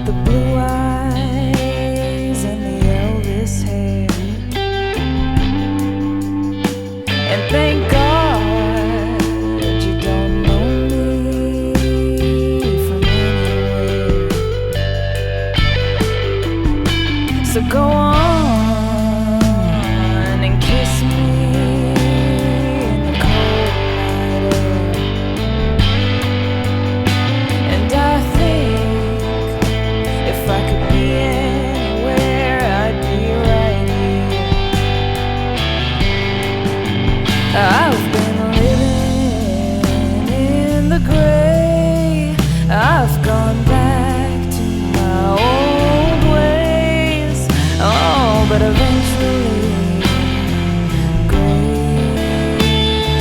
got the blue eyes and the Elvis hair. And thank God you don't know me from anywhere. So go on and kiss me in the cold night air. And I think if I could be anywhere, I'd be right here. I've been living in the gray. I've gone back to my old ways. Oh, but eventually gray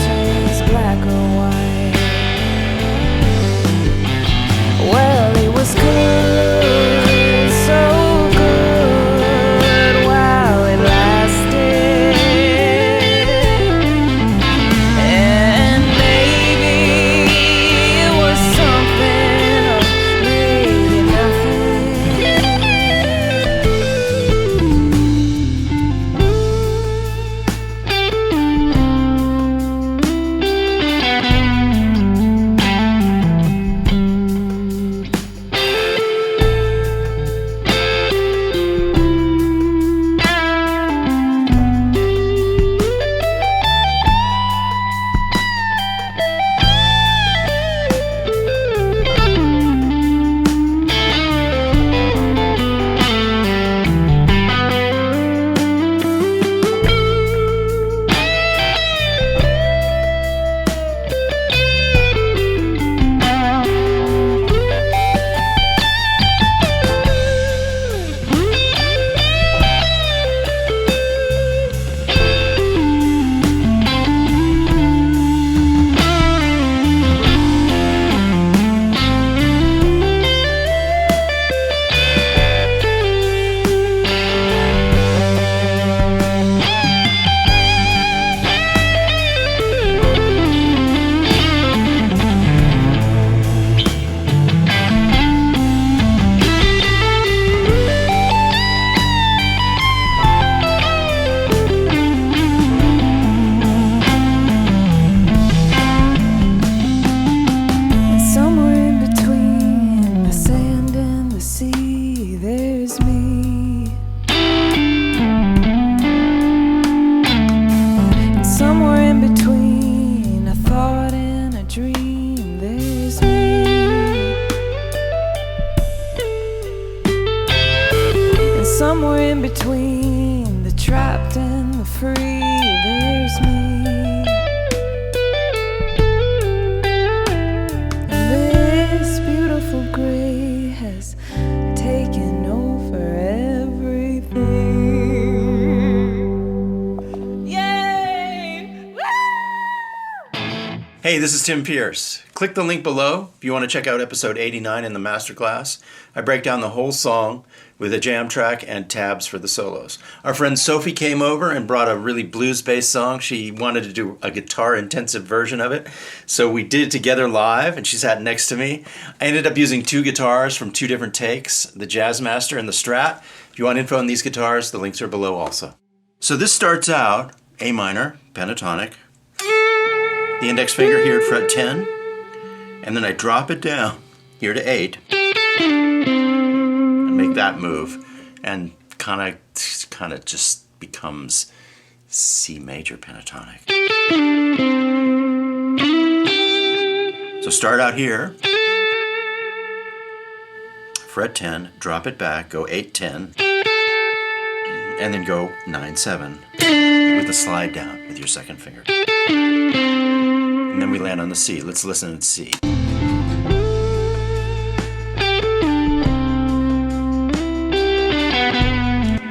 turns black or white. Well, it was good, so good while it lasted. And maybe it was something, or maybe nothing. Somewhere in between the sand and the sea, there's me. And somewhere in between a thought and a dream, there's me. And somewhere in between the trapped and the free, there's me. This beautiful gray has taken over everything. Yay! Woo! Hey, this is Tim Pierce. Click the link below if you want to check out episode 89 in the masterclass. I break down the whole song with a jam track and tabs for the solos. Our friend Sophie came over and brought a really blues-based song. She wanted to do a guitar-intensive version of it, so we did it together live, and she sat next to me. I ended up using two guitars from two different takes, the Jazzmaster and the Strat. If you want info on these guitars, the links are below also. So this starts out A minor, pentatonic, the index finger here at fret 10, and then I drop it down here to 8, and make that move, and kind of just becomes C major pentatonic. So start out here, fret 10, drop it back, go 8, 10, and then go 9, 7 with a slide down with your second finger. And then we land on the C. Let's listen at C.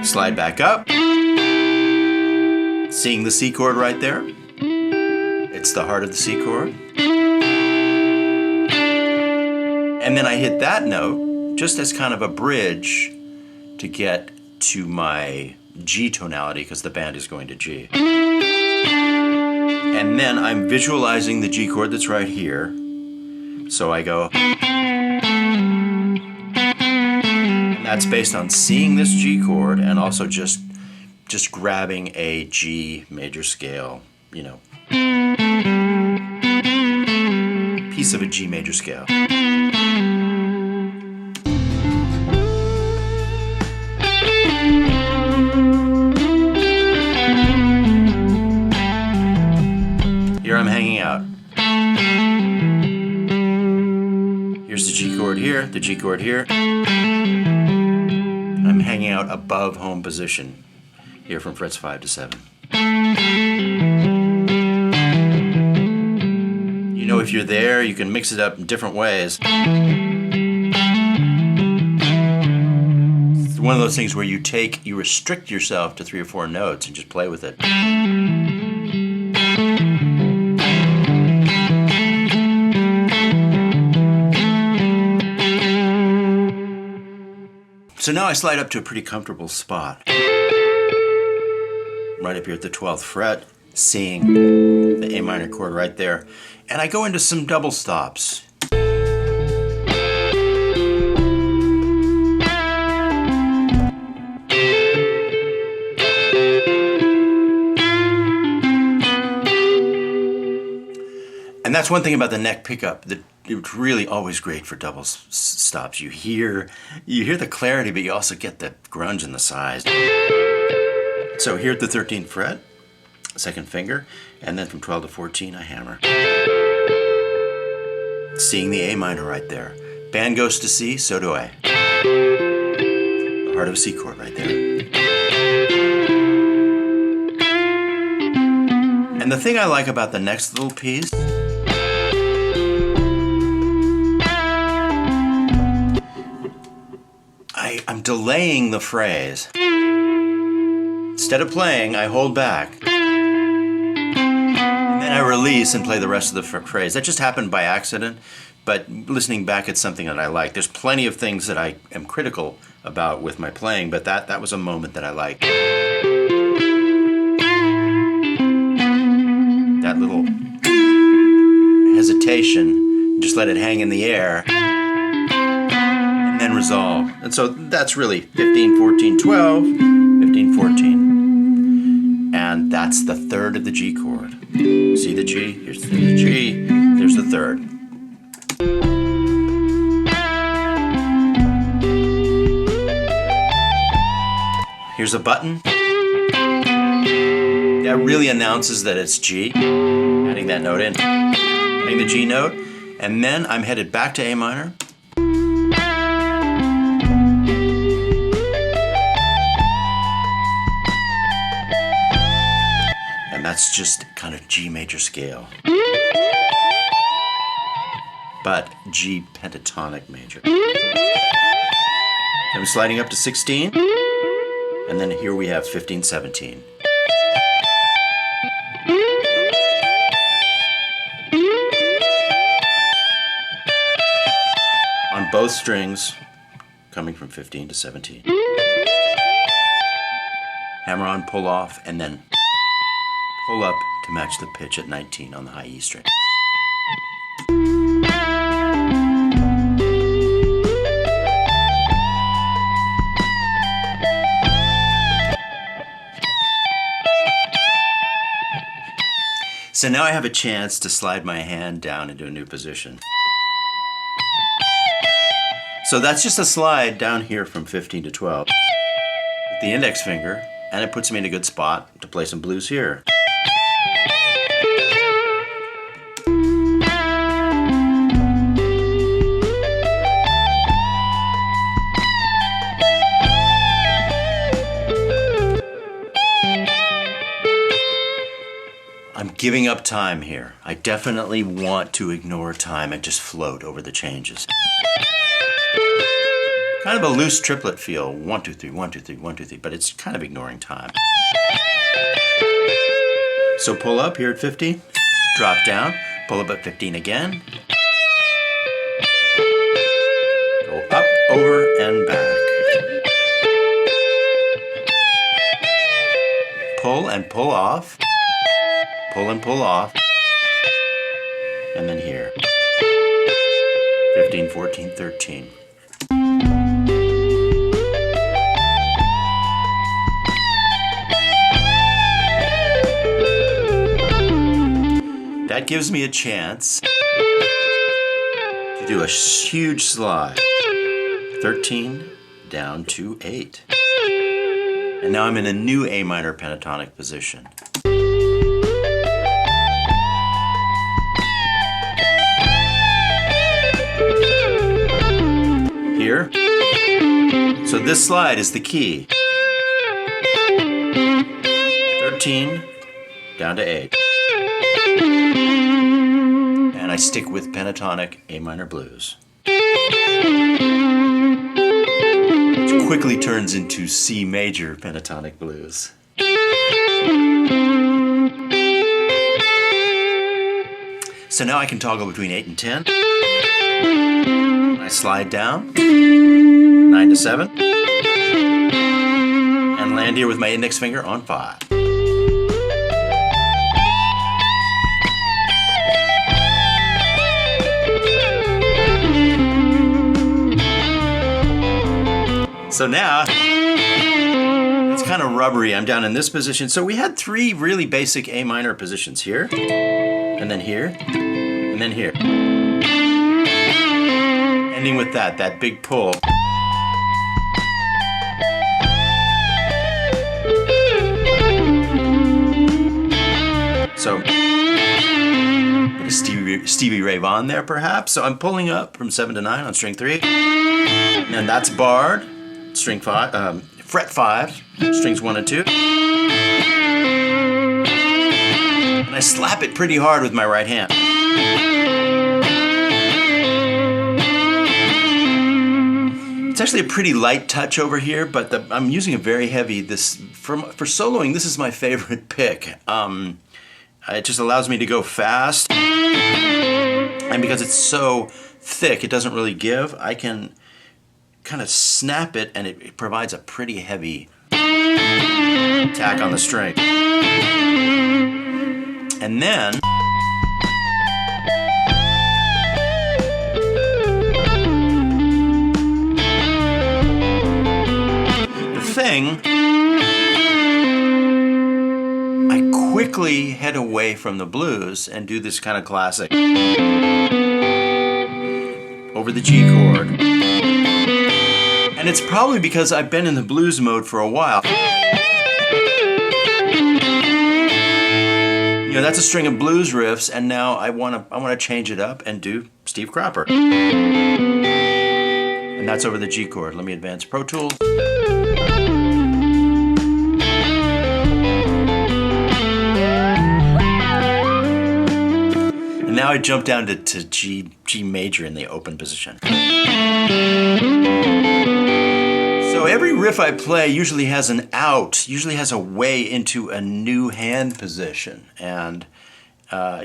Slide back up. Seeing the C chord right there. It's the heart of the C chord. And then I hit that note just as kind of a bridge to get to my G tonality because the band is going to G. And then I'm visualizing the G chord that's right here. So I go. That's based on seeing this G chord and also just grabbing a G major scale, you know, piece of a G major scale. Here I'm hanging out. Here's the G chord here, the G chord here. I'm hanging out above home position here from frets 5 to 7. You know, if you're there, you can mix it up in different ways. It's one of those things where you restrict yourself to 3 or 4 notes and just play with it. So now I slide up to a pretty comfortable spot. Right up here at the 12th fret, seeing the A minor chord right there. And I go into some double stops. And that's one thing about the neck pickup that it's really always great for double stops. You hear the clarity, but you also get the grunge and the size. So here at the 13th fret, second finger, and then from 12 to 14, I hammer. Seeing the A minor right there. Band goes to C, so do I. The heart of a C chord right there. And the thing I like about the next little piece, I'm delaying the phrase. Instead of playing, I hold back. And then I release and play the rest of the phrase. That just happened by accident, but listening back, it's something that I like. There's plenty of things that I am critical about with my playing, but that was a moment that I liked. That little hesitation, just let it hang in the air. And resolve. And so that's really 15, 14, 12, 15, 14. And that's the third of the G chord. See the G? Here's the G. There's the third. Here's a button. That really announces that it's G. Adding that note in. Adding the G note. And then I'm headed back to A minor. That's just kind of G major scale. But G pentatonic major. I'm sliding up to 16. And then here we have 15, 17. On both strings, coming from 15 to 17. Hammer on, pull off, and then pull up to match the pitch at 19 on the high E string. So now I have a chance to slide my hand down into a new position. So that's just a slide down here from 15 to 12 with the index finger, and it puts me in a good spot to play some blues here. I'm giving up time here. I definitely want to ignore time and just float over the changes. Kind of a loose triplet feel. 1, 2, 3, 1, 2, 3, 1, 2, 3, but it's kind of ignoring time. So pull up here at 50, drop down, pull up at 15 again. Go up, over, and back. Pull and pull off. Pull and pull off. And then here. 15, 14, 13. that gives me a chance to do a huge slide. 13 down to 8. And now I'm in a new A minor pentatonic position. Here. So this slide is the key. 13 down to 8. And I stick with pentatonic A minor blues. Which quickly turns into C major pentatonic blues. So now I can toggle between 8 and 10. I slide down, 9 to 7, and land here with my index finger on 5. So now, it's kind of rubbery. I'm down in this position. So we had 3 really basic A minor positions here, and then here, and then here. Ending with that big pull. So, bit of Stevie Ray Vaughan there perhaps. So I'm pulling up from 7 to 9 on string 3. And that's barred. String 5, fret 5, strings 1 and 2. And I slap it pretty hard with my right hand. It's actually a pretty light touch over here, but I'm using a very heavy. For soloing, this is my favorite pick. It just allows me to go fast, and because it's so thick, it doesn't really give. I can kind of snap it, and it provides a pretty heavy attack on the string. And then the thing, I quickly head away from the blues and do this kind of classic over the G chord. And it's probably because I've been in the blues mode for a while. You know, that's a string of blues riffs, and now I want to change it up and do Steve Cropper. And that's over the G chord. Let me advance Pro Tools. And now I jump down to G major in the open position. So every riff I play usually has an out, usually has a way into a new hand position. And,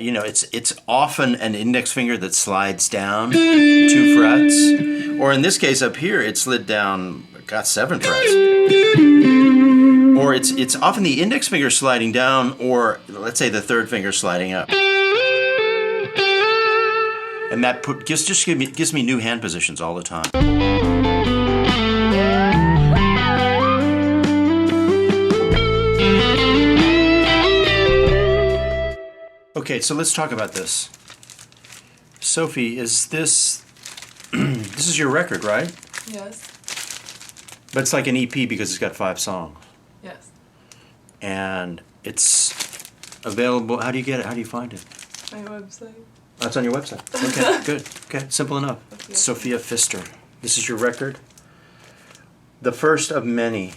you know, it's often an index finger that slides down 2 frets. Or in this case up here, it slid down, got 7 frets. Or it's often the index finger sliding down, or let's say the 3rd finger sliding up. And that gives me new hand positions all the time. Okay, so let's talk about this. Sophie, is this this is your record, right? Yes. But it's like an EP because it's got 5 songs. Yes. And it's available. How do you get it? How do you find it? My website. Oh, it's on your website. Okay, good. Okay, simple enough. Okay. Sophia Pfister. This is your record. The first of many.